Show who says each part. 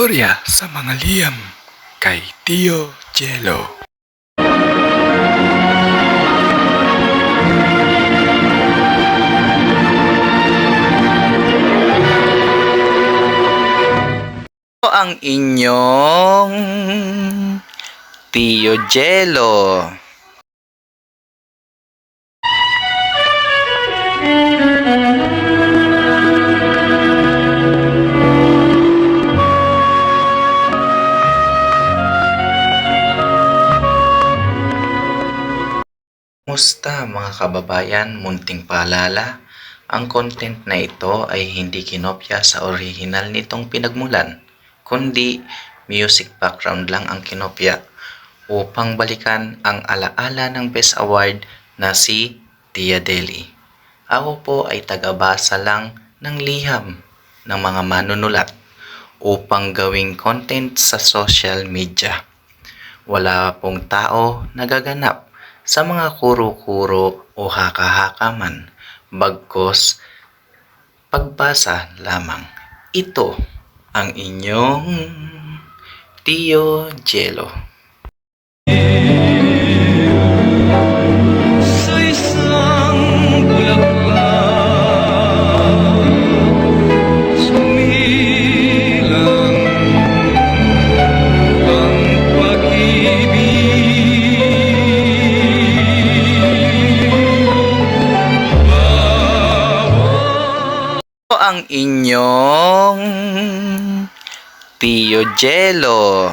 Speaker 1: Istorya sa mga liyam kay Tio Jello.
Speaker 2: Ito ang inyong Tio Jello. Musta mga kababayan, munting paalala, ang content na ito ay hindi kinopya sa original nitong pinagmulan, kundi music background lang ang kinopya upang balikan ang alaala ng Best Award na si Tia Deli. Ako po ay tagabasa lang ng liham ng mga manunulat upang gawing content sa social media. Wala pong tao nagaganap sa mga kuro-kuro o haka-haka man, bagkos pagbasa lamang. Ito ang inyong Tio Jello.
Speaker 3: Sa isang bulaklak, sumilang ang pag-ibig.
Speaker 2: Ito ang inyong Tio Jello.